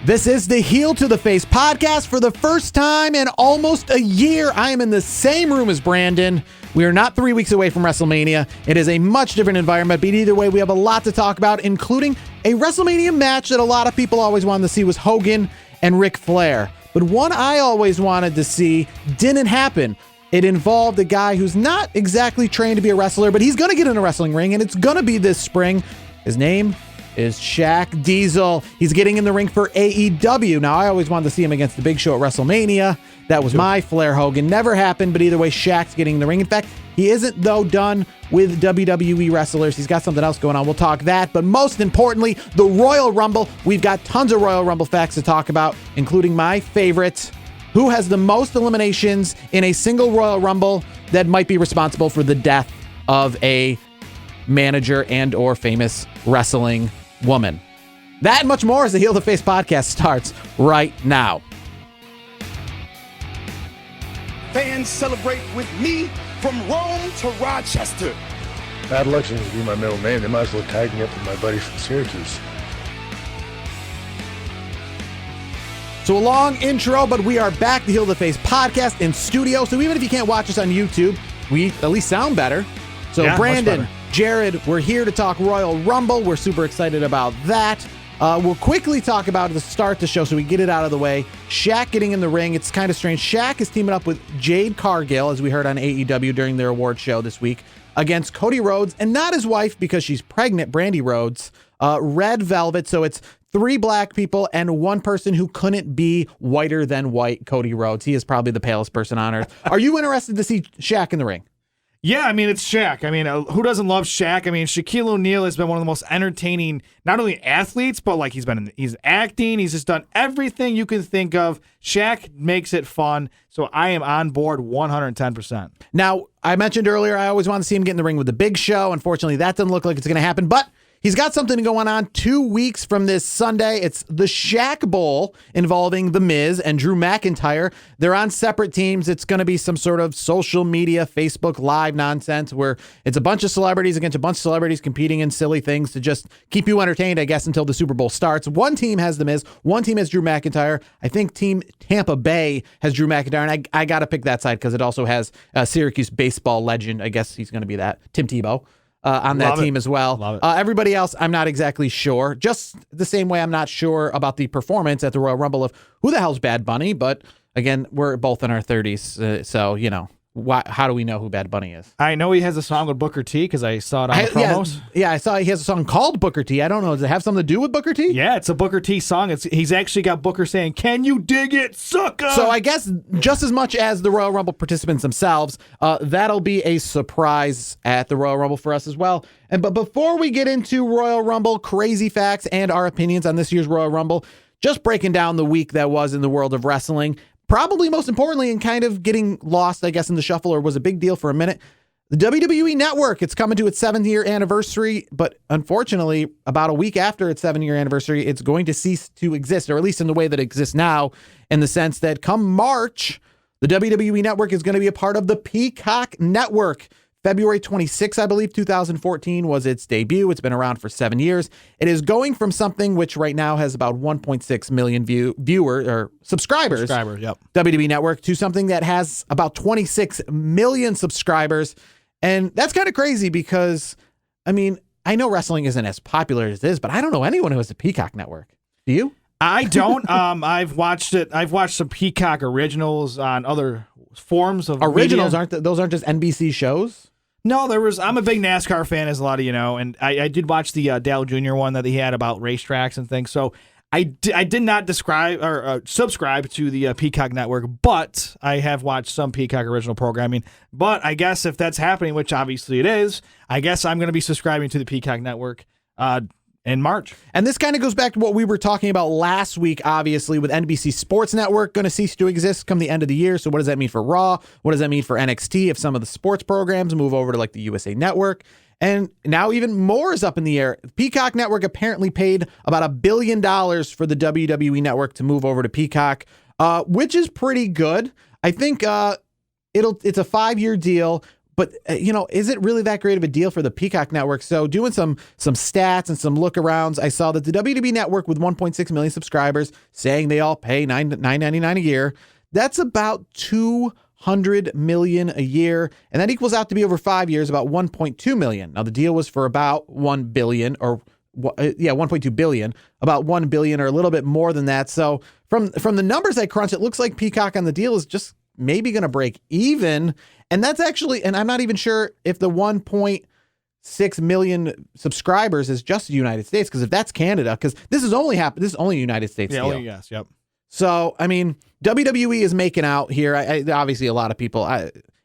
This is the Heel to the Face podcast. For the first time in almost a year, I am in the same room as Brandon. We are not 3 weeks away from WrestleMania. It is a much different environment, but either way, we have a lot to talk about, including a WrestleMania match that a lot of people always wanted to see was Hogan and Ric Flair. But one I always wanted to see didn't happen. It involved a guy who's not exactly trained to be a wrestler, but he's going to get in a wrestling ring, and it's going to be this spring. His name is Shaq Diesel. He's getting in the ring for AEW. Now, I always wanted to see him against the Big Show at WrestleMania. That was my Flair Hogan. Never happened, but either way, Shaq's getting in the ring. In fact, he isn't, though, done with WWE wrestlers. He's got something else going on. We'll talk that. But most importantly, the Royal Rumble. We've got tons of Royal Rumble facts to talk about, including my favorite. Who has the most eliminations in a single Royal Rumble that might be responsible for the death of a manager and or famous wrestling woman? That and much more as the Heel to Face podcast starts right now. Fans celebrate with me from Rome to Rochester. Bad Election would be my middle name. They might as well tag me up with my buddy from Syracuse. So a long intro, but we are back, the Heel to the Face podcast in studio. So even if you can't watch us on YouTube, we at least sound better. So yeah, Brandon, Jared, we're here to talk Royal Rumble. We're super excited about that. We'll quickly talk about the start the show so we get it out of the way. Shaq getting in the ring. It's kind of strange. Shaq is teaming up with Jade Cargill, as we heard on AEW during their award show this week, against Cody Rhodes, and not his wife because she's pregnant, Brandy Rhodes. Red Velvet. So it's 3 black people and one person who couldn't be whiter than white, Cody Rhodes. He is probably the palest person on earth. Are you interested to see Shaq in the ring? Yeah, I mean, it's Shaq. I mean, who doesn't love Shaq? I mean, Shaquille O'Neal has been one of the most entertaining, not only athletes, but like he's acting. He's just done everything you can think of. Shaq makes it fun. So I am on board 110%. Now, I mentioned earlier, I always want to see him get in the ring with the Big Show. Unfortunately, that doesn't look like it's going to happen, but he's got something going on 2 weeks from this Sunday. It's the Shaq Bowl involving The Miz and Drew McIntyre. They're on separate teams. It's going to be some sort of social media, Facebook Live nonsense where it's a bunch of celebrities against a bunch of celebrities competing in silly things to just keep you entertained, I guess, until the Super Bowl starts. One team has The Miz. One team has Drew McIntyre. I think Team Tampa Bay has Drew McIntyre, and I got to pick that side because it also has Syracuse baseball legend. I guess he's going to be that, Tim Tebow. On that team as well. Everybody else, I'm not exactly sure. Just the same way I'm not sure about the performance at the Royal Rumble of who the hell's Bad Bunny. But again, we're both in our 30s. So, you know, how do we know who Bad Bunny is? I know he has a song with Booker T because I saw it on the promos. Yeah, I saw he has a song called Booker T. I don't know. Does it have something to do with Booker T? Yeah, it's a Booker T song. He's actually got Booker saying, "Can you dig it, sucker?" So I guess just as much as the Royal Rumble participants themselves, that'll be a surprise at the Royal Rumble for us as well. But before we get into Royal Rumble crazy facts and our opinions on this year's Royal Rumble, just breaking down the week that was in the world of wrestling, probably most importantly, and kind of getting lost, I guess, in the shuffle, or was a big deal for a minute, the WWE Network. It's coming to its 7th-year anniversary, but unfortunately, about a week after its 7-year anniversary, it's going to cease to exist, or at least in the way that it exists now, in the sense that come March, the WWE Network is going to be a part of the Peacock Network. February 26, I believe, 2014 was its debut. It's been around for 7 years. It is going from something which right now has about 1.6 million viewers or subscribers, yep. WWE Network, to something that has about 26 million subscribers. And that's kind of crazy because, I mean, I know wrestling isn't as popular as it is, but I don't know anyone who has a Peacock Network. Do you? I don't. I've watched it. I've watched some Peacock originals on other forms of originals. media. Those aren't just NBC shows? No, I'm a big NASCAR fan, as a lot of you know, and I did watch the Dale Jr. one that he had about racetracks and things. So I did not subscribe to the Peacock Network, but I have watched some Peacock original programming. But I guess if that's happening, which obviously it is, I guess I'm going to be subscribing to the Peacock Network in March. And this kind of goes back to what we were talking about last week, obviously, with NBC Sports Network going to cease to exist come the end of the year. So what does that mean for Raw? What does that mean for NXT if some of the sports programs move over to like the USA Network? And now even more is up in the air. Peacock Network apparently paid about $1 billion for the WWE Network to move over to Peacock, which is pretty good. I think it's a 5-year deal. But, is it really that great of a deal for the Peacock Network? So doing some stats and some look-arounds, I saw that the WWE Network with 1.6 million subscribers, saying they all pay $9.99 a year, that's about $200 million a year, and that equals out to be over 5 years about $1.2 million. Now, the deal was for about $1 billion, or $1.2 billion, about $1 billion or a little bit more than that. So from the numbers I crunched, it looks like Peacock on the deal is just maybe going to break even. And that's actually, and I'm not even sure if the 1.6 million subscribers is just the United States, because if that's Canada, because this is only United States deal. Only yes, yep. So, I mean, WWE is making out here. Obviously, a lot of people,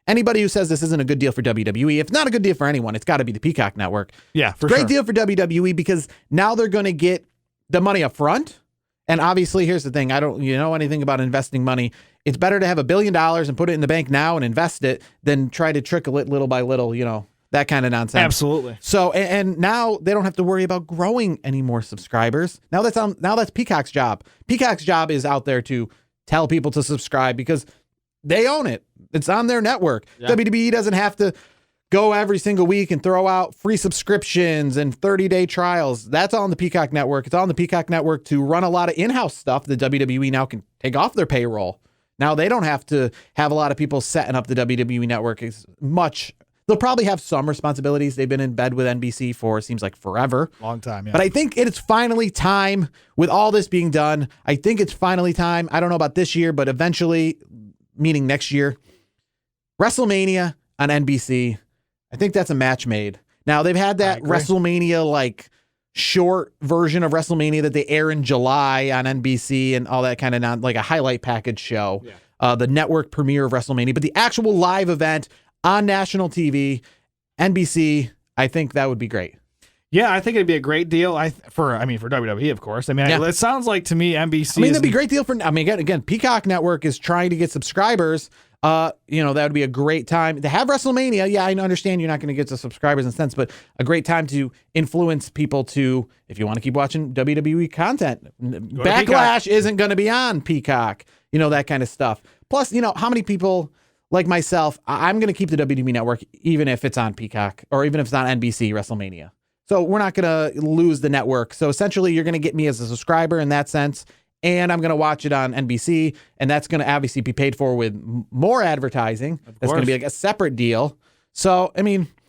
anybody who says this isn't a good deal for WWE, if it's not a good deal for anyone, it's got to be the Peacock Network. Yeah, for Great sure. deal for WWE, because now they're going to get the money up front. And obviously, here's the thing. I don't know anything about investing money. It's better to have $1 billion and put it in the bank now and invest it than try to trickle it little by little, that kind of nonsense. Absolutely. So, and now they don't have to worry about growing any more subscribers. Now that's Peacock's job. Peacock's job is out there to tell people to subscribe because they own it. It's on their network. Yeah. WWE doesn't have to go every single week and throw out free subscriptions and 30-day trials. That's on the Peacock Network. It's on the Peacock Network to run a lot of in-house stuff that WWE now can take off their payroll. Now they don't have to have a lot of people setting up the WWE Network as much. They'll probably have some responsibilities. They've been in bed with NBC for, it seems like, forever. Long time, yeah. But I think it's finally time, with all this being done, I think it's finally time. I don't know about this year, but eventually, meaning next year, WrestleMania on NBC. I think that's a match made. Now, they've had that WrestleMania, short version of WrestleMania that they air in July on NBC and all that kind of like a highlight package show. Yeah. The network premiere of WrestleMania. But the actual live event on national TV, NBC, I think that would be great. Yeah, I think it'd be a great deal. For WWE, of course. It sounds like to me NBC. That'd be a great deal for. Again, Peacock Network is trying to get subscribers. That would be a great time to have WrestleMania. Yeah, I understand you're not going to get to subscribers in a sense, but a great time to influence people to, if you want to keep watching WWE content. Backlash isn't going to be on Peacock. That kind of stuff. Plus, how many people like myself, I'm going to keep the WWE Network even if it's on Peacock or even if it's on NBC WrestleMania. So we're not going to lose the network. So essentially, you're going to get me as a subscriber in that sense, and I'm going to watch it on NBC, and that's going to obviously be paid for with more advertising. That's going to be like a separate deal. So,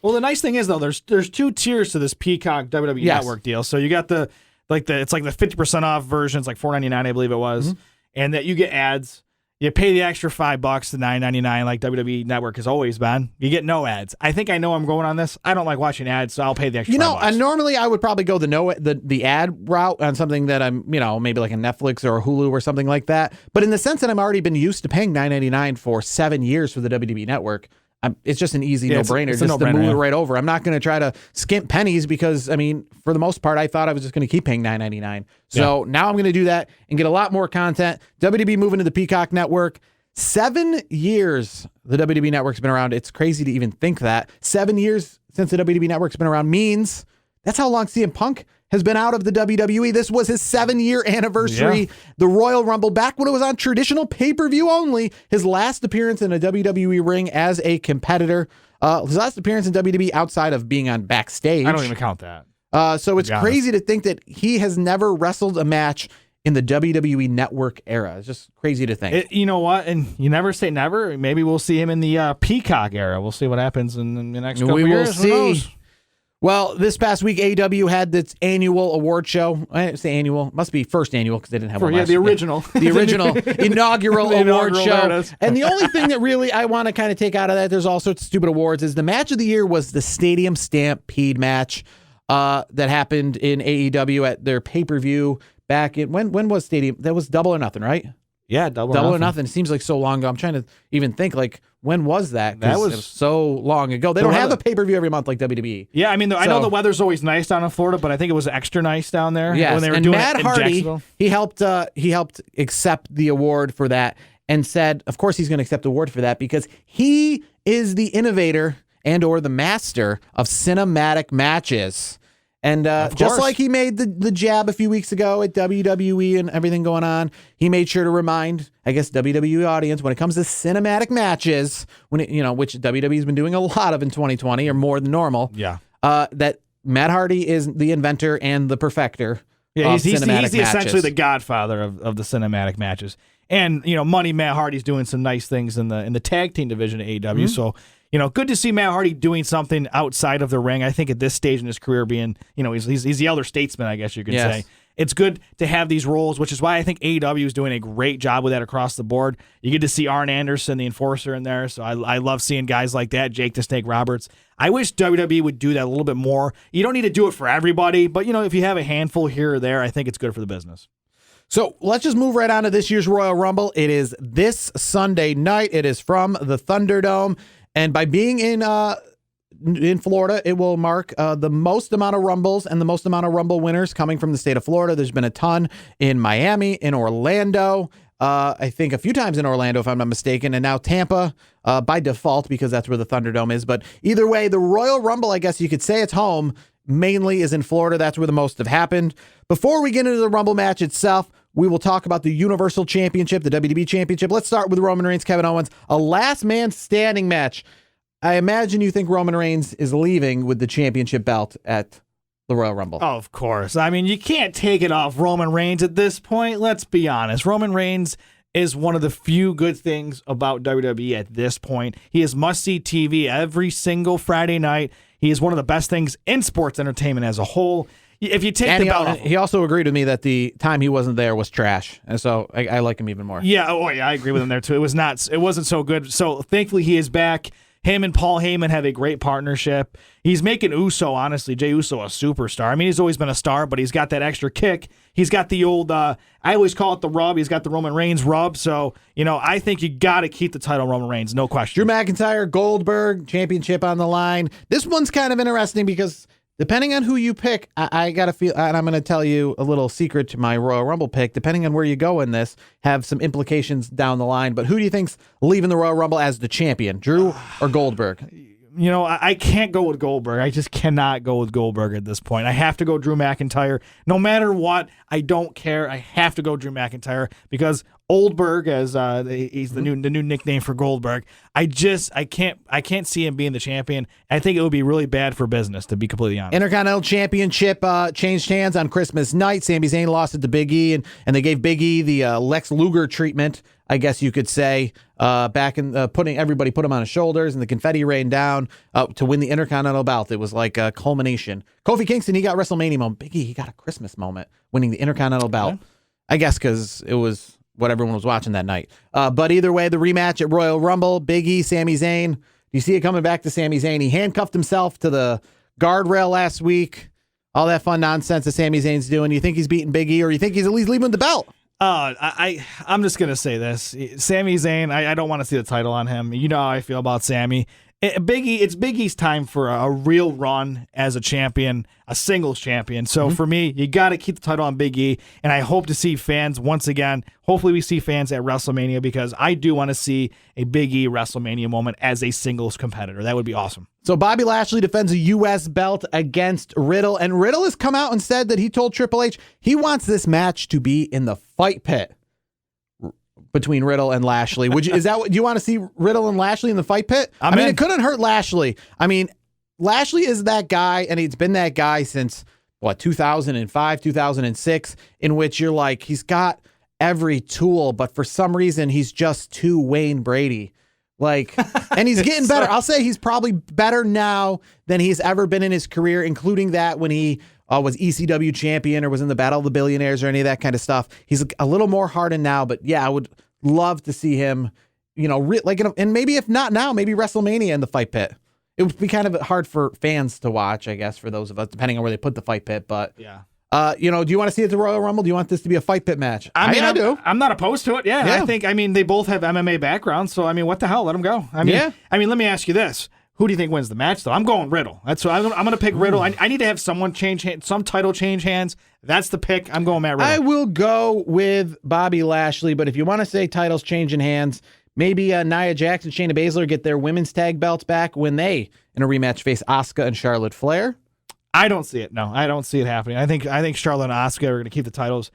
well, the nice thing is though, there's two tiers to this Peacock WWE Network deal. So you got it's like the 50% off version. It's like $4.99, I believe it was, and that you get ads. You pay the extra $5 to $9.99 like WWE Network has always been. You get no ads. I think I know I'm going on this. I don't like watching ads, so I'll pay the extra $5. Normally I would probably go the ad route on something that I'm, maybe like a Netflix or a Hulu or something like that. But in the sense that I'm already been used to paying $9.99 for 7 years for the WWE Network, it's just an easy no-brainer it's just to move it right over. I'm not going to try to skimp pennies because, for the most part, I thought I was just going to keep paying $9.99. So now I'm going to do that and get a lot more content. WWE moving to the Peacock Network. 7 years the WWE Network's been around. It's crazy to even think that. 7 years since the WWE Network's been around means that's how long CM Punk has been out of the WWE. This was his 7-year anniversary. Yeah. The Royal Rumble, back when it was on traditional pay-per-view only. His last appearance in a WWE ring as a competitor. His last appearance in WWE outside of being on backstage. I don't even count that. So it's crazy to think that he has never wrestled a match in the WWE Network era. It's just crazy to think. You know what? And you never say never. Maybe we'll see him in the Peacock era. We'll see what happens in the next couple of years. We will see. Well, this past week, AEW had its annual award show. I say annual. Must be first annual because they didn't have one last the original. The original inaugural award show. And the only thing that really I want to kind of take out of that, there's all sorts of stupid awards, is the match of the year was the Stadium Stampede match that happened in AEW at their pay-per-view back in, when was Stadium? That was Double or Nothing, right? Yeah, Double or Nothing. It seems like so long ago. I'm trying to even think, when was that? That was so long ago. They don't have a pay-per-view every month like WWE. Yeah, I know the weather's always nice down in Florida, but I think it was extra nice down there. Yes, when they were and doing Matt it in Hardy, Jacksonville. he helped accept the award for that and said, of course he's going to accept the award for that because he is the innovator and or the master of cinematic matches. And just course. like he made the jab a few weeks ago at WWE and everything going on, he made sure to remind, I guess, WWE audience when it comes to cinematic matches, which WWE's been doing a lot of in 2020 or more than normal. Yeah. That Matt Hardy is the inventor and the perfecter. Yeah, of he's cinematic matches. essentially the godfather of the cinematic matches. And Money Matt Hardy's doing some nice things in the tag team division at AEW. So good to see Matt Hardy doing something outside of the ring. I think at this stage in his career, being he's the elder statesman, I guess you could say. It's good to have these roles, which is why I think AEW is doing a great job with that across the board. You get to see Arn Anderson, the enforcer, in there. So I love seeing guys like that, Jake the Snake Roberts. I wish WWE would do that a little bit more. You don't need to do it for everybody, but if you have a handful here or there, I think it's good for the business. So let's just move right on to this year's Royal Rumble. It is this Sunday night. It is from the Thunderdome. And by being in Florida, it will mark the most amount of Rumbles and the most amount of Rumble winners coming from the state of Florida. There's been a ton in Miami, in Orlando, I think a few times in Orlando, if I'm not mistaken, and now Tampa by default because that's where the Thunderdome is. But either way, the Royal Rumble, I guess you could say it's home, mainly is in Florida. That's where the most have happened. Before we get into the Rumble match itself, we will talk about the Universal Championship, the WWE Championship. Let's start with Roman Reigns, Kevin Owens, a last man standing match. I imagine you think Roman Reigns is leaving with the championship belt at the Royal Rumble. Oh, of course. I mean, you can't take it off Roman Reigns at this point. Let's be honest. Roman Reigns is one of the few good things about WWE at this point. He is must-see TV every single Friday night. He is one of the best things in sports entertainment as a whole. If you take the belt off, he also agreed with me that the time he wasn't there was trash, and so I like him even more. Yeah, I agree with him there too. It wasn't so good. So thankfully he is back. Him and Paul Heyman have a great partnership. He's making Uso, honestly, Jey Uso, a superstar. I mean, he's always been a star, but he's got that extra kick. He's got the old, I always call it the rub. He's got the Roman Reigns rub. So, I think you got to keep the title Roman Reigns, no question. Drew McIntyre, Goldberg, championship on the line. This one's kind of interesting because depending on who you pick, I got to feel, and I'm going to tell you a little secret to my Royal Rumble pick, depending on where you go in this, have some implications down the line. But who do you think's leaving the Royal Rumble as the champion, Drew or Goldberg? I can't go with Goldberg. I just cannot go with Goldberg at this point. I have to go Drew McIntyre. No matter what, I don't care. I have to go Drew McIntyre because Oldberg, as he's the new nickname for Goldberg. I can't see him being the champion. I think it would be really bad for business, to be completely honest. Intercontinental Championship changed hands on Christmas night. Sami Zayn lost it to Big E, and they gave Big E the Lex Luger treatment, I guess you could say, back in everybody put him on his shoulders and the confetti rained down to win the Intercontinental belt. It was like a culmination. Kofi Kingston, he got WrestleMania moment. Big E, he got a Christmas moment winning the Intercontinental belt. Okay. I guess because it was what everyone was watching that night. But either way, the rematch at Royal Rumble, Big E, Sami Zayn. Do you see it coming back to Sami Zayn? He handcuffed himself to the guardrail last week. All that fun nonsense that Sami Zayn's doing. You think he's beating Big E, or you think he's at least leaving the belt? I'm just going to say this. Sami Zayn, I don't want to see the title on him. You know how I feel about Sami. It's Big E's time for a real run as a champion, a singles champion. So for me, you got to keep the title on Big E, and I hope to see fans once again. Hopefully we see fans at WrestleMania because I do want to see a Big E WrestleMania moment as a singles competitor. That would be awesome. So Bobby Lashley defends a U.S. belt against Riddle, and Riddle has come out and said that he told Triple H he wants this match to be in the fight pit between Riddle and Lashley. Do you want to see Riddle and Lashley in the fight pit? I mean, it couldn't hurt Lashley. I mean, Lashley is that guy, and he's been that guy since, 2005, 2006, in which you're like, he's got every tool, but for some reason, he's just too Wayne Brady. And he's getting better. I'll say he's probably better now than he's ever been in his career, including that when he was ECW champion or was in the Battle of the Billionaires or any of that kind of stuff. He's a little more hardened now, but yeah, I would love to see him, and maybe if not now, maybe WrestleMania in the fight pit. It would be kind of hard for fans to watch, I guess, for those of us, depending on where they put the fight pit. But yeah. Do you want to see it at the Royal Rumble? Do you want this to be a fight pit match? I do. I'm not opposed to it. Yeah. I think, they both have MMA backgrounds, so what the hell? Let them go. Let me ask you this. Who do you think wins the match, though? I'm going Riddle. That's what I'm going to pick Riddle. I need to have someone some title change hands. That's the pick. I'm going Matt Riddle. I will go with Bobby Lashley, but if you want to say titles changing hands, maybe Nia Jax and Shayna Baszler get their women's tag belts back when they, in a rematch, face Asuka and Charlotte Flair. I don't see it. No, I don't see it happening. I think Charlotte and Asuka are going to keep the titles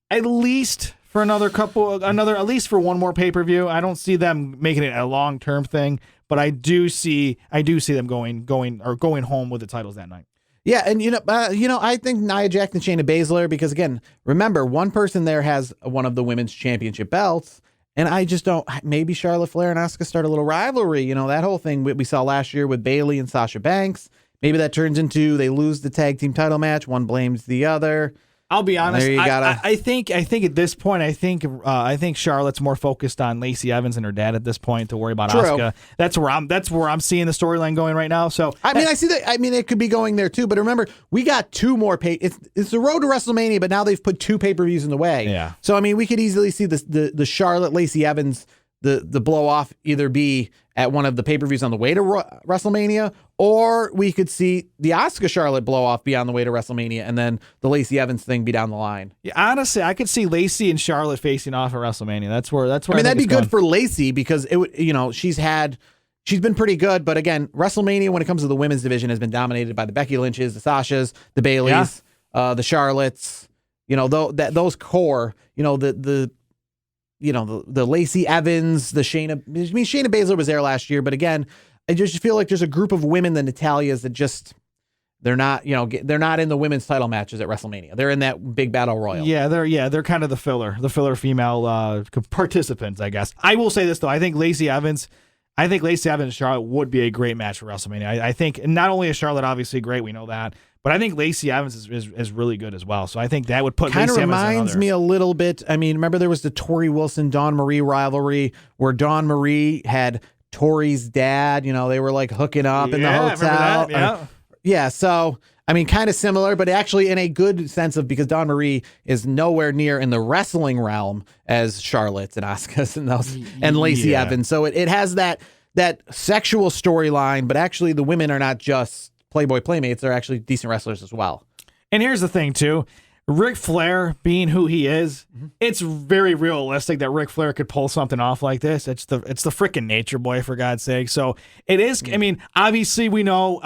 at least for at least for one more pay-per-view. I don't see them making it a long-term thing, but I do see them going home with the titles that night. Yeah, and I think Nia Jax and Shayna Baszler, because again, remember, one person there has one of the women's championship belts, and I just don't. Maybe Charlotte Flair and Asuka start a little rivalry. That whole thing we saw last year with Bayley and Sasha Banks. Maybe that turns into they lose the tag team title match. One blames the other. I'll be honest. I think at this point, I think Charlotte's more focused on Lacey Evans and her dad at this point to worry about Asuka. That's where I'm seeing the storyline going right now. So I see that. I mean, it could be going there too. But remember, we got two more it's the road to WrestleMania, but now they've put two pay-per-views in the way. Yeah. So I mean, we could easily see the Charlotte Lacey Evans the blow off either be at one of the pay-per-views on the way to WrestleMania, or we could see the Asuka Charlotte blow off be on the way to WrestleMania, and then the Lacey Evans thing be down the line. Yeah, honestly, I could see Lacey and Charlotte facing off at WrestleMania. That's where. I mean, that'd be good for Lacey because it would. She's been pretty good, but again, WrestleMania when it comes to the women's division has been dominated by the Becky Lynches, the Sashas, the Baileys, the Charlottes. Those core. The Lacey Evans, the Shayna. I mean, Shayna Baszler was there last year, but again, I just feel like there's a group of women, the Natalias, that just they're not in the women's title matches at WrestleMania. They're in that big battle royal. Yeah, they're kind of the filler female participants, I guess. I will say this though, I think Lacey Evans and Charlotte would be a great match for WrestleMania. I think not only is Charlotte obviously great, we know that. But I think Lacey Evans is really good as well. So I think that would put kind of Lacey Evans reminds me a little bit. I mean, remember there was the Tori Wilson Dawn Marie rivalry where Dawn Marie had Tori's dad. They were like hooking up in the hotel. That? Yeah. So I mean, kind of similar, but actually in a good sense of because Dawn Marie is nowhere near in the wrestling realm as Charlotte's and Asuka's and Lacey Evans. So it has that sexual storyline, but actually the women are not just Playboy playmates, are actually decent wrestlers as well. And here's the thing too, Ric Flair being who he is, it's very realistic that Ric Flair could pull something off like this. It's the freaking Nature Boy, for God's sake. So it is. I mean, obviously we know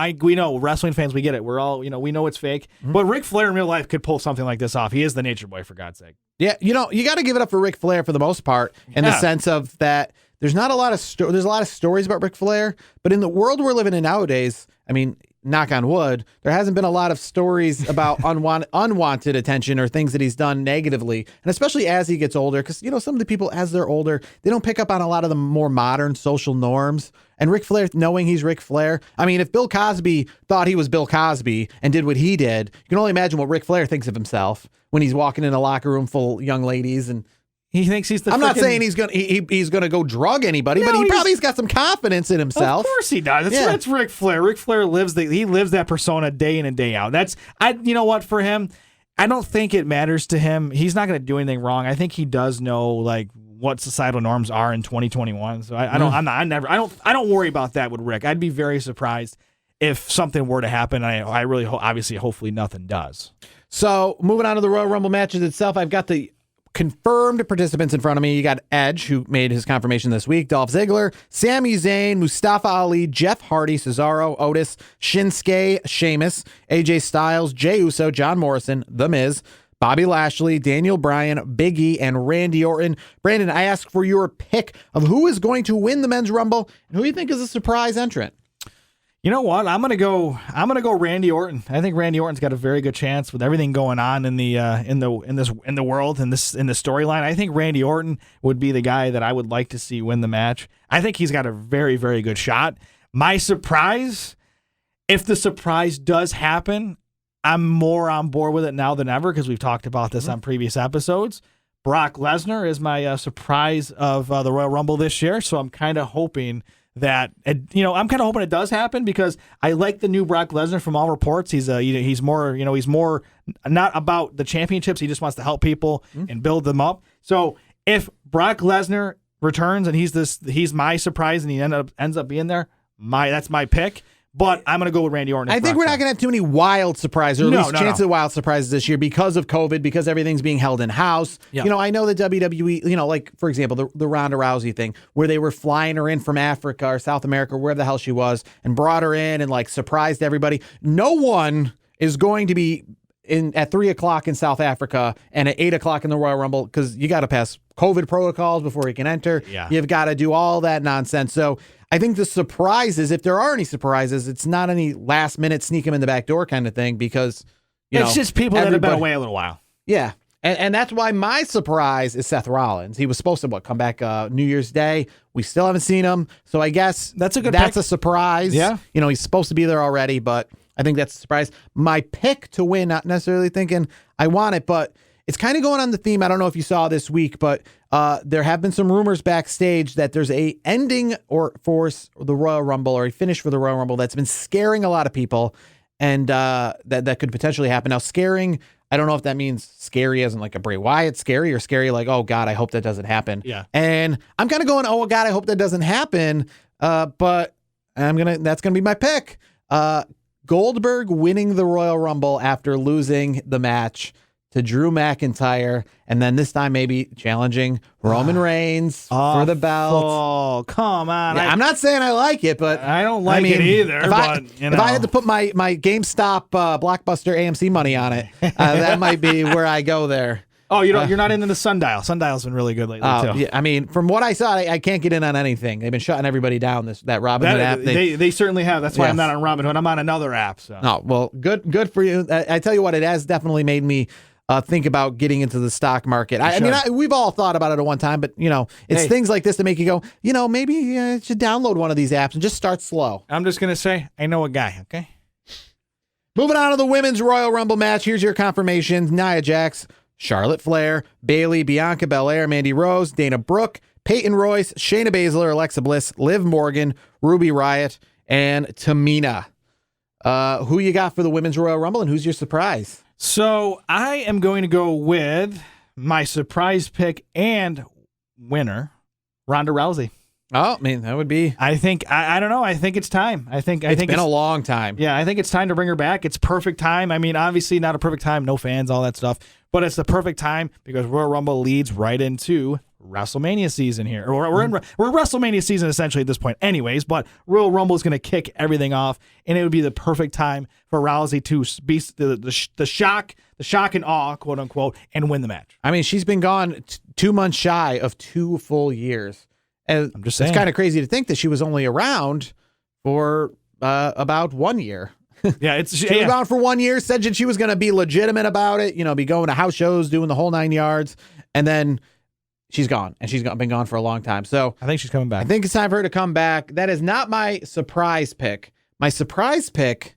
wrestling fans, we get it. We're all we know it's fake, but Ric Flair in real life could pull something like this off. He is the Nature Boy, for God's sake. Yeah, you got to give it up for Ric Flair for the most part, in the sense of that there's not a lot of there's a lot of stories about Ric Flair, but in the world we're living in nowadays, I mean, knock on wood, there hasn't been a lot of stories about unwanted attention or things that he's done negatively. And especially as he gets older, because, some of the people, as they're older, they don't pick up on a lot of the more modern social norms. And Ric Flair, knowing he's Ric Flair, I mean, if Bill Cosby thought he was Bill Cosby and did what he did, you can only imagine what Ric Flair thinks of himself when he's walking in a locker room full of young ladies and he thinks he's the. I'm not saying he's gonna go drug anybody, but he probably's got some confidence in himself. Of course he does. That's Ric Flair. Ric Flair lives that persona day in and day out. You know what, for him, I don't think it matters to him. He's not gonna do anything wrong. I think he does know what societal norms are in 2021. So I don't worry about that with Rick. I'd be very surprised if something were to happen. I really obviously hopefully nothing does. So moving on to the Royal Rumble matches itself, I've got the confirmed participants in front of me. You got Edge, who made his confirmation this week, Dolph Ziggler, Sami Zayn, Mustafa Ali, Jeff Hardy, Cesaro, Otis, Shinsuke, Sheamus, AJ Styles, Jey Uso, John Morrison, The Miz, Bobby Lashley, Daniel Bryan, Big E, and Randy Orton. Brandon, I ask for your pick of who is going to win the Men's Rumble and who you think is a surprise entrant. You know what? I'm gonna go Randy Orton. I think Randy Orton's got a very good chance with everything going on in the world in the storyline. I think Randy Orton would be the guy that I would like to see win the match. I think he's got a very, very good shot. My surprise, if the surprise does happen, I'm more on board with it now than ever because we've talked about this on previous episodes. Brock Lesnar is my surprise of the Royal Rumble this year, so I'm kind of hoping that it does happen because I like the new Brock Lesnar from all reports. He's more not about the championships. He just wants to help people and build them up. So if Brock Lesnar returns and he's my surprise and he ends up being there, that's my pick. But I'm going to go with Randy Orton. I think we're not going to have too many wild surprises, or at least chances of wild surprises this year because of COVID, because everything's being held in-house. Yep. I know the WWE, like, for example, the Ronda Rousey thing, where they were flying her in from Africa or South America, or wherever the hell she was, and brought her in and, surprised everybody. No one is going to be at 3:00 in South Africa and at 8:00 in the Royal Rumble, because you got to pass COVID protocols before he can enter. Yeah. You've got to do all that nonsense. So I think the surprises, if there are any surprises, it's not any last minute sneak him in the back door kind of thing, because it's just people that have been away a little while. Yeah. And that's why my surprise is Seth Rollins. He was supposed to come back New Year's Day. We still haven't seen him. So I guess that's a surprise. Yeah. He's supposed to be there already, but I think that's a surprise. My pick to win, not necessarily thinking I want it, but it's kind of going on the theme. I don't know if you saw this week, but there have been some rumors backstage that there's a ending for the Royal Rumble, or a finish for the Royal Rumble, that's been scaring a lot of people, and that could potentially happen. Now, scaring, I don't know if that means scary as in like a Bray Wyatt scary, or scary like, oh God, I hope that doesn't happen. Yeah. And I'm kind of going, oh God, I hope that doesn't happen. But that's gonna be my pick. Goldberg winning the Royal Rumble after losing the match to Drew McIntyre, and then this time maybe challenging Roman Reigns for the belt. Oh, come on. Yeah, I'm not saying I like it, but I don't like it either. If I had to put my GameStop Blockbuster AMC money on it, that might be where I go there. Oh, you're not into the Sundial. Sundial's been really good lately too. Yeah, I mean, from what I saw, I can't get in on anything. They've been shutting everybody down. That Robinhood app. They certainly have. That's why I'm not on Robinhood. I'm on another app. So. Oh, well, good for you. I tell you what, it has definitely made me think about getting into the stock market. I mean, we've all thought about it at one time, but it's things like this that make you go, maybe I should download one of these apps and just start slow. I'm just gonna say, I know a guy. Okay. Moving on to the women's Royal Rumble match. Here's your confirmations: Nia Jax, Charlotte Flair, Bayley, Bianca Belair, Mandy Rose, Dana Brooke, Peyton Royce, Shayna Baszler, Alexa Bliss, Liv Morgan, Ruby Riott, and Tamina. Who you got for the women's Royal Rumble, and who's your surprise? So I am going to go with my surprise pick and winner, Ronda Rousey. Oh, I mean, that would be. I think I don't know. I think it's time. I think it's been a long time. Yeah, I think it's time to bring her back. It's perfect time. I mean, obviously not a perfect time, no fans, all that stuff, but it's the perfect time because Royal Rumble leads right into WrestleMania season here. We're in WrestleMania season essentially at this point, anyways. But Royal Rumble is going to kick everything off, and it would be the perfect time for Rousey to be the shock and awe, quote unquote, and win the match. I mean, she's been gone 2 months shy of 2 full years. And I'm just saying, it's kind of crazy to think that she was only around for about 1 year. Yeah, she was around for 1 year. Said that she was going to be legitimate about it. Be going to house shows, doing the whole 9 yards, and then she's gone, and she's been gone for a long time. So I think she's coming back. I think it's time for her to come back. That is not my surprise pick. My surprise pick,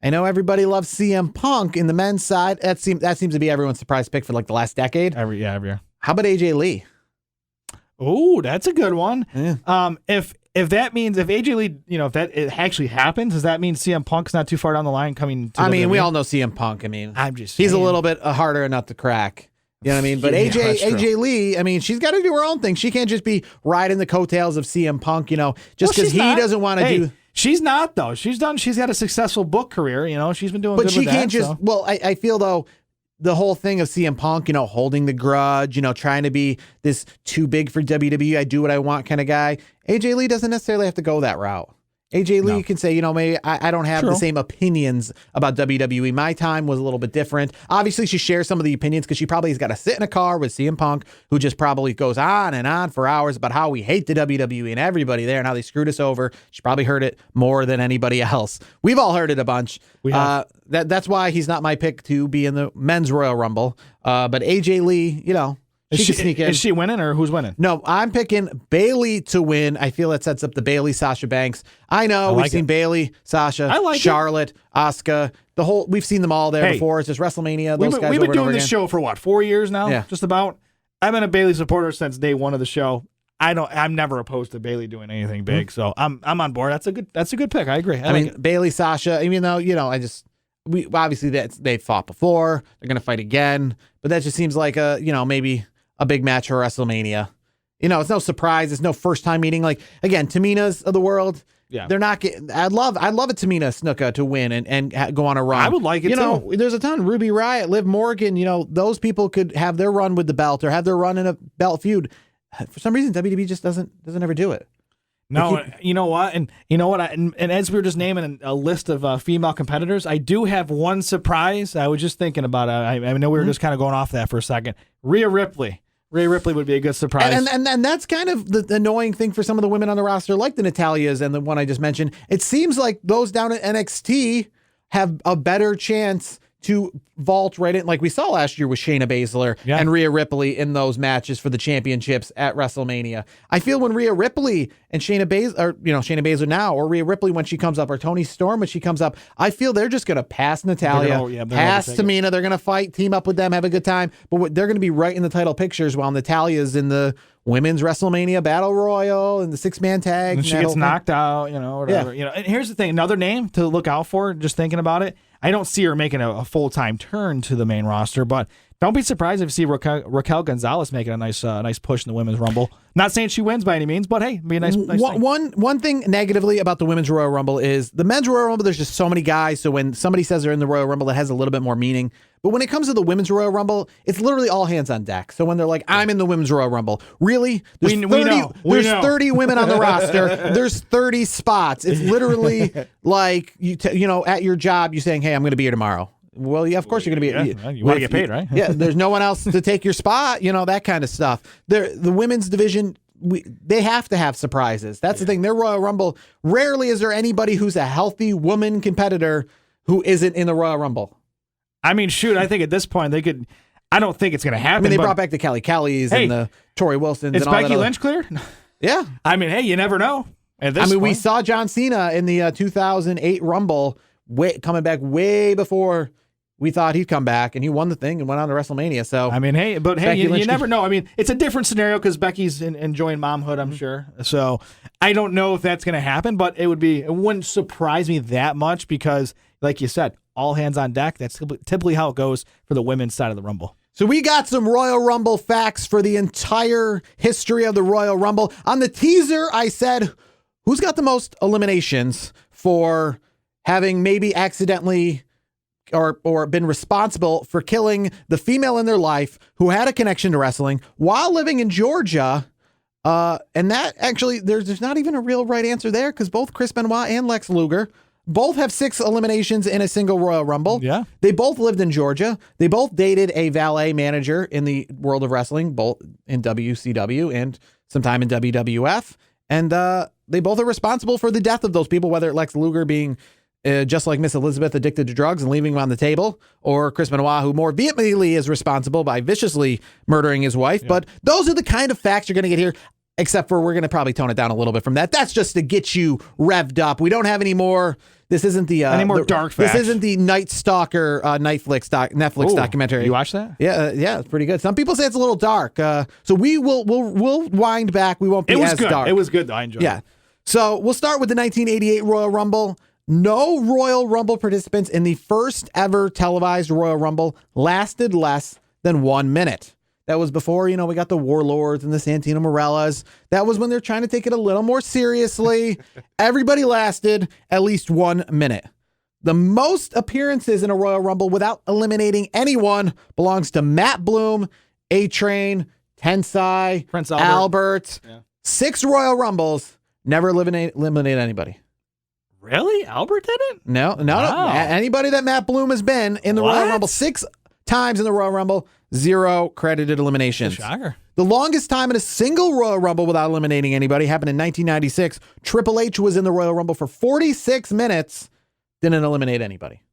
I know everybody loves CM Punk in the men's side. That seems to be everyone's surprise pick for like the last decade. Every year. How about AJ Lee? Oh, that's a good one. Yeah. If that means if AJ Lee, if that it actually happens, does that mean CM Punk's not too far down the line coming to we all know CM Punk. I mean, he's a little bit harder nut to crack. You know what I mean? But AJ Lee, I mean, she's got to do her own thing. She can't just be riding the coattails of CM Punk, just because he doesn't want to do. She's not, though. She's had a successful book career. She's been doing good with that. But she can't just, well, I feel, though, the whole thing of CM Punk, holding the grudge, trying to be this too big for WWE, I do what I want kind of guy. AJ Lee doesn't necessarily have to go that route. AJ Lee can say, maybe I don't have the same opinions about WWE. My time was a little bit different. Obviously, she shares some of the opinions because she probably has got to sit in a car with CM Punk, who just probably goes on and on for hours about how we hate the WWE and everybody there and how they screwed us over. She probably heard it more than anybody else. We've all heard it a bunch. We have. That's why he's not my pick to be in the men's Royal Rumble. But AJ Lee, she can sneak in. Is she winning or who's winning? No, I'm picking Bayley to win. I feel that sets up the Bayley-Sasha Banks. I know we've seen Bayley, Sasha, Charlotte, Asuka. We've seen them all there before. It's just WrestleMania. We've been doing this show for what, 4 years now? Yeah. Just about. I've been a Bayley supporter since day one of the show. I'm never opposed to Bayley doing anything big, so I'm on board. That's a good pick. I agree. I mean, Bayley, Sasha. Even though we obviously they've fought before. They're gonna fight again, but that just seems like maybe a big match for WrestleMania. It's no surprise. It's no first time meeting. Like, again, Tamina's of the world. Yeah. They're not getting, I'd love a Tamina Snuka to win and go on a run. I would like it too. There's a ton. Ruby Riott, Liv Morgan, those people could have their run with the belt or have their run in a belt feud. For some reason, WWE just doesn't ever do it. No, you know what? And you know what? And as we were just naming a list of female competitors, I do have one surprise. I was just thinking about it. I know we were just kind of going off that for a second. Rhea Ripley. Rhea Ripley would be a good surprise. And that's kind of the annoying thing for some of the women on the roster, like the Natalias and the one I just mentioned. It seems like those down at NXT have a better chance to vault right in, like we saw last year with Shayna Baszler and Rhea Ripley in those matches for the championships at WrestleMania. I feel when Rhea Ripley and Shayna Baszler now, or Rhea Ripley when she comes up, or Toni Storm when she comes up, I feel they're just going to pass Natalya, pass Tamina. They're going to fight, team up with them, have a good time, but they're going to be right in the title pictures while Natalya's in the Women's WrestleMania Battle Royal and the 6-man tag. And she gets knocked out, whatever. Yeah. And here's the thing, another name to look out for, just thinking about it. I don't see her making a full-time turn to the main roster, but don't be surprised if you see Raquel Gonzalez making a nice push in the Women's Rumble. Not saying she wins by any means, but hey, it'd be a nice thing. One thing negatively about the Women's Royal Rumble is the Men's Royal Rumble, there's just so many guys, so when somebody says they're in the Royal Rumble, it has a little bit more meaning. But when it comes to the Women's Royal Rumble, it's literally all hands on deck. So when they're like, I'm in the Women's Royal Rumble, really? There's 30 women on the roster. There's 30 spots. It's literally like, at your job, you saying, hey, I'm going to be here tomorrow. Well, yeah, of course you're going to be. You want to get paid, right? Yeah, there's no one else to take your spot, that kind of stuff. The women's division, they have to have surprises. That's the thing. Their Royal Rumble, rarely is there anybody who's a healthy woman competitor who isn't in the Royal Rumble. I mean, shoot, I think at this point they could. I don't think it's going to happen. I mean, they brought back the Kelly's and the Tori Wilsons. Is and all Becky Lynch cleared? Yeah. I mean, hey, you never know. At this point. We saw John Cena in the 2008 Rumble coming back way before we thought he'd come back, and he won the thing and went on to WrestleMania. So I mean, you never know. I mean, it's a different scenario because Becky's enjoying momhood, I'm sure. So I don't know if that's going to happen, but it wouldn't surprise me that much because, like you said, all hands on deck. That's typically how it goes for the women's side of the Rumble. So we got some Royal Rumble facts for the entire history of the Royal Rumble. On the teaser, I said, who's got the most eliminations for having maybe accidentally or been responsible for killing the female in their life who had a connection to wrestling while living in Georgia? And that actually, there's not even a real right answer there because both Chris Benoit and Lex Luger both have 6 eliminations in a single Royal Rumble. Yeah. They both lived in Georgia. They both dated a valet manager in the world of wrestling, both in WCW and sometime in WWF. And they both are responsible for the death of those people, whether Lex Luger being just like Miss Elizabeth addicted to drugs and leaving him on the table, or Chris Benoit, who more vehemently is responsible by viciously murdering his wife. Yeah. But those are the kind of facts you're going to get here. Except for we're going to probably tone it down a little bit from that. That's just to get you revved up. We don't have any more. This isn't the any more dark facts. This isn't the Night Stalker Netflix documentary. You watch that? Yeah, it's pretty good. Some people say it's a little dark. So we'll wind back. We won't be as good. dark. It was good though. I enjoyed it. Yeah. So we'll start with the 1988 Royal Rumble. No Royal Rumble participants in the first ever televised Royal Rumble lasted less than 1 minute. That was before, we got the Warlords and the Santino Morellas. That was when they're trying to take it a little more seriously. Everybody lasted at least 1 minute. The most appearances in a Royal Rumble without eliminating anyone belongs to Matt Bloom, A-Train, Tensai, Prince Albert. Yeah. 6 Royal Rumbles, never eliminate anybody. Really? Albert did it? No. Anybody that Matt Bloom has been in the Royal Rumble 6 times in the Royal Rumble, 0 credited eliminations. Shocker. The longest time in a single Royal Rumble without eliminating anybody happened in 1996. Triple H was in the Royal Rumble for 46 minutes, didn't eliminate anybody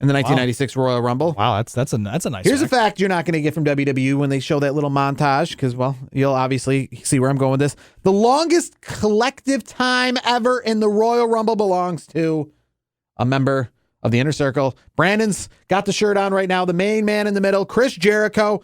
in the 1996 Royal Rumble. Wow, that's a nice. Here's a fact you're not going to get from WWE when they show that little montage, because you'll obviously see where I'm going with this. The longest collective time ever in the Royal Rumble belongs to a member of the Inner Circle. Brandon's got the shirt on right now. The main man in the middle, Chris Jericho,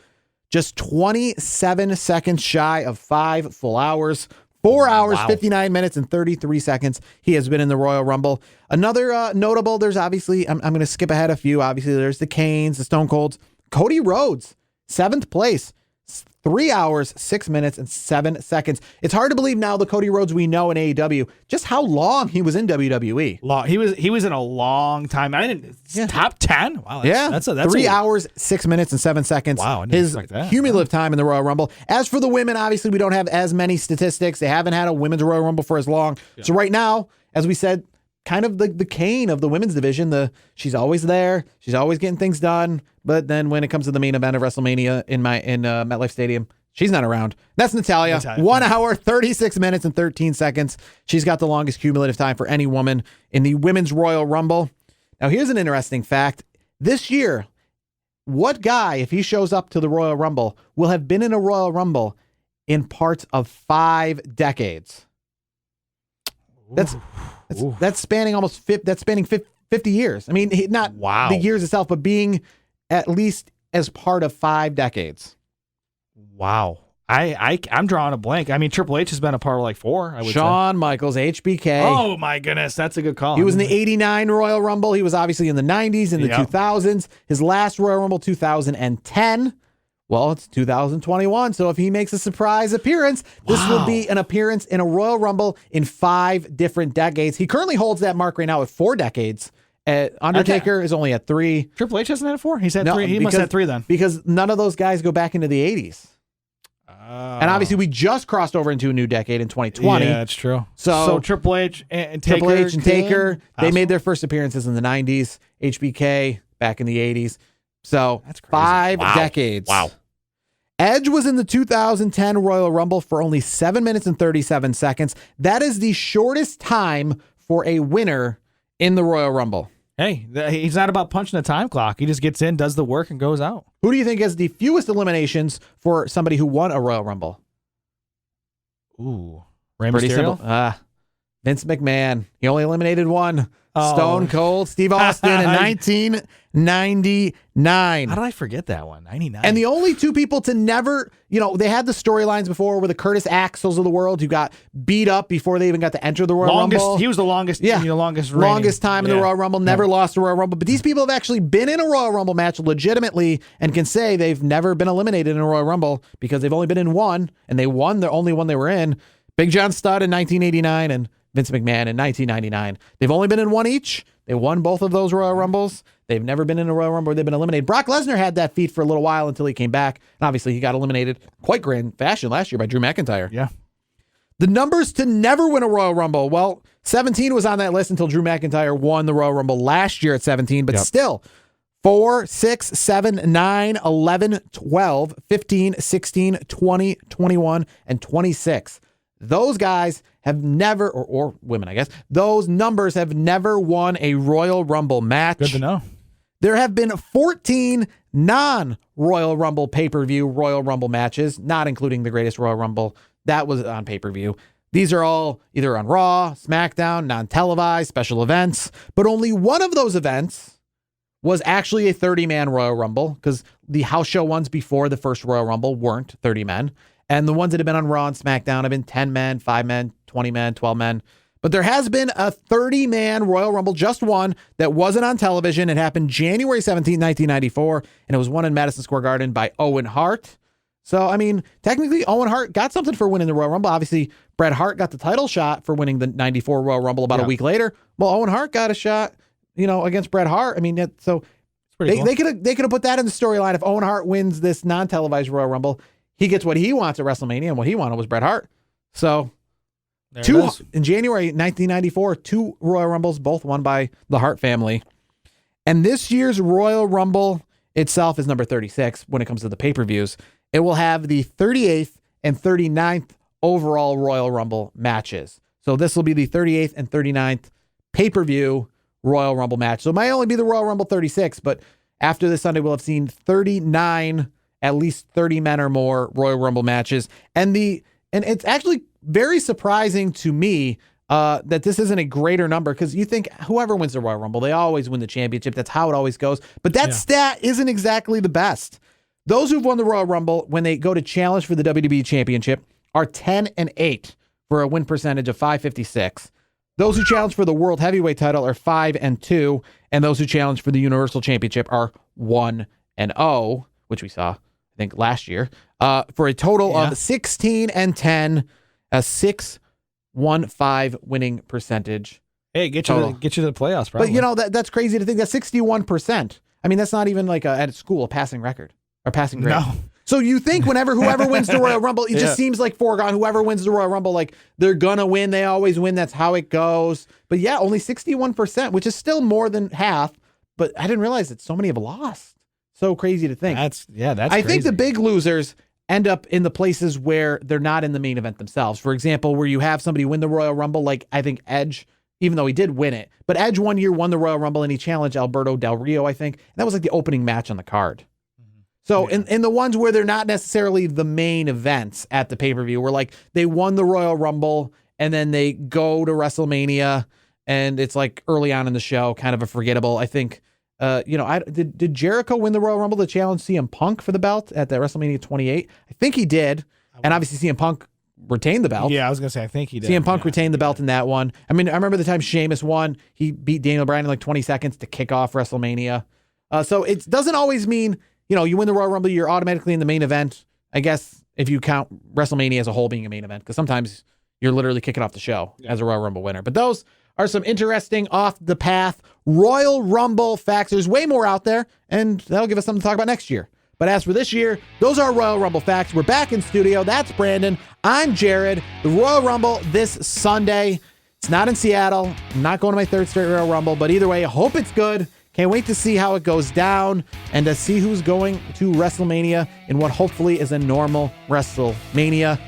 just 27 seconds shy of 5 full hours. 4 hours, 59 minutes, and 33 seconds he has been in the Royal Rumble. Another notable, there's obviously, I'm going to skip ahead a few. Obviously, there's the Kanes, the Stone Colds. Cody Rhodes, 7th place, 3 hours, 6 minutes, and 7 seconds. It's hard to believe now the Cody Rhodes we know in AEW, just how long he was in WWE. He was in a long time. I didn't top 10. Wow, that's 3 hours, 6 minutes, and 7 seconds. Wow, I didn't his expect that. cumulative time in the Royal Rumble. As for the women, obviously we don't have as many statistics. They haven't had a women's Royal Rumble for as long. Yeah. So right now, as we said, kind of the Kane of the women's division. She's always there. She's always getting things done. But then when it comes to the main event of WrestleMania in MetLife Stadium, she's not around. That's Natalya. 1 hour, 36 minutes, and 13 seconds. She's got the longest cumulative time for any woman in the Women's Royal Rumble. Now, here's an interesting fact. This year, what guy, if he shows up to the Royal Rumble, will have been in a Royal Rumble in parts of 5 decades? That's spanning 50 years. I mean, not the years itself, but being at least as part of 5 decades. Wow. I'm drawing a blank. I mean, Triple H has been a part of like 4, I would say. Shawn Michaels, HBK. Oh, my goodness. That's a good call. He was in the 89 Royal Rumble. He was obviously in the 90s, in the 2000s. His last Royal Rumble, 2010. Well, it's 2021, so if he makes a surprise appearance, this will be an appearance in a Royal Rumble in 5 different decades. He currently holds that mark right now at 4 decades. Undertaker is only at 3. Triple H hasn't had 4? He's had 3. He must have 3 then. Because none of those guys go back into the 80s. And obviously, we just crossed over into a new decade in 2020. Yeah, that's true. So Triple H and Taker, they made their first appearances in the 90s. HBK back in the 80s. So that's crazy. 5 decades. Wow. Edge was in the 2010 Royal Rumble for only 7 minutes and 37 seconds. That is the shortest time for a winner in the Royal Rumble. Hey, he's not about punching the time clock. He just gets in, does the work, and goes out. Who do you think has the fewest eliminations for somebody who won a Royal Rumble? Ooh. Rey Pretty Mysterio? simple. Vince McMahon. He only eliminated 1. Stone Cold Steve Austin in 1999. How did I forget that one? 99. And the only 2 people to never, they had the storylines before where the Curtis Axels of the world who got beat up before they even got to enter the Royal Rumble. He was the longest. Yeah, longest time in the Royal Rumble. Never lost a Royal Rumble. But these people have actually been in a Royal Rumble match legitimately and can say they've never been eliminated in a Royal Rumble because they've only been in 1 and they won the only one they were in. Big John Studd in 1989 and Vince McMahon in 1999. They've only been in 1 each. They won both of those Royal Rumbles. They've never been in a Royal Rumble where they've been eliminated. Brock Lesnar had that feat for a little while until he came back. And obviously, he got eliminated quite grand fashion last year by Drew McIntyre. Yeah. The numbers to never win a Royal Rumble. Well, 17 was on that list until Drew McIntyre won the Royal Rumble last year at 17. But still, 4, 6, 7, 9, 11, 12, 15, 16, 20, 21, and 26. Those guys have never, or women, I guess, those numbers have never won a Royal Rumble match. Good to know. There have been 14 non-Royal Rumble pay-per-view Royal Rumble matches, not including the Greatest Royal Rumble. That was on pay-per-view. These are all either on Raw, SmackDown, non-televised, special events. But only one of those events was actually a 30-man Royal Rumble because the house show ones before the first Royal Rumble weren't 30 men. And the ones that have been on Raw and SmackDown have been 10 men, 5 men, 20 men, 12 men. But there has been a 30-man Royal Rumble, just one, that wasn't on television. It happened January 17, 1994, and it was won in Madison Square Garden by Owen Hart. So, I mean, technically, Owen Hart got something for winning the Royal Rumble. Obviously, Bret Hart got the title shot for winning the 94 Royal Rumble about a week later. Well, Owen Hart got a shot, against Bret Hart. I mean, they could have put that in the storyline. If Owen Hart wins this non-televised Royal Rumble, he gets what he wants at WrestleMania, and what he wanted was Bret Hart. So, in January 1994, 2 Royal Rumbles, both won by the Hart family. And this year's Royal Rumble itself is number 36 when it comes to the pay-per-views. It will have the 38th and 39th overall Royal Rumble matches. So this will be the 38th and 39th pay-per-view Royal Rumble match. So it might only be the Royal Rumble 36, but after this Sunday, we'll have seen 39, at least 30 men or more Royal Rumble matches. And it's actually very surprising to me that this isn't a greater number, because you think whoever wins the Royal Rumble, they always win the championship. That's how it always goes. But that stat isn't exactly the best. Those who've won the Royal Rumble, when they go to challenge for the WWE Championship, are 10-8 for a win percentage of .556. Those who challenge for the World Heavyweight title are 5-2, and those who challenge for the Universal Championship are 1-0, which we saw. I I think, last year, for a total of 16-10, a 615 winning percentage. Hey, get you to the playoffs, probably. But, you know, that's crazy to think. That's 61%. I mean, that's not even like at school, a passing record or passing grade. No. So you think whoever wins the Royal Rumble, it just seems like foregone. Whoever wins the Royal Rumble, like they're going to win. They always win. That's how it goes. But yeah, only 61%, which is still more than half. But I didn't realize that so many have lost. So crazy to think. That's I think the big losers end up in the places where they're not in the main event themselves. For example, where you have somebody win the Royal Rumble, like I think Edge, even though he did win it. But Edge one year won the Royal Rumble and he challenged Alberto Del Rio, I think. And that was like the opening match on the card. So in the ones where they're not necessarily the main events at the pay-per-view, where like they won the Royal Rumble and then they go to WrestleMania and it's like early on in the show, kind of a forgettable. I think, did Jericho win the Royal Rumble to challenge CM Punk for the belt at the WrestleMania 28? I think he did. And obviously CM Punk retained the belt. Yeah, I was going to say, I think he did. CM Punk retained the belt in that one. I mean, I remember the time Sheamus won. He beat Daniel Bryan in like 20 seconds to kick off WrestleMania. So it doesn't always mean, you win the Royal Rumble, you're automatically in the main event. I guess if you count WrestleMania as a whole being a main event, because sometimes you're literally kicking off the show as a Royal Rumble winner. But those are some interesting off the path Royal Rumble facts. There's way more out there, and that'll give us something to talk about next year. But as for this year, those are Royal Rumble facts. We're back in studio. That's Brandon. I'm Jared. The Royal Rumble this Sunday. It's not in Seattle. I'm not going to my third straight Royal Rumble, but either way, I hope it's good. Can't wait to see how it goes down and to see who's going to WrestleMania in what hopefully is a normal WrestleMania.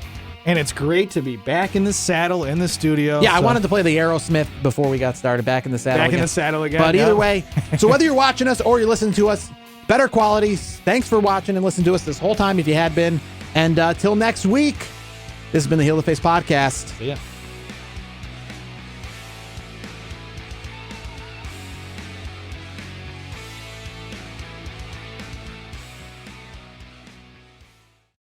And it's great to be back in the saddle in the studio. Yeah, I wanted to play the Aerosmith before we got started. Back in the saddle Back again. in the saddle again. But either way, so whether you're watching us or you're listening to us, better quality. Thanks for watching and listening to us this whole time if you had been. And till next week, this has been the Heel to Face Podcast. See ya.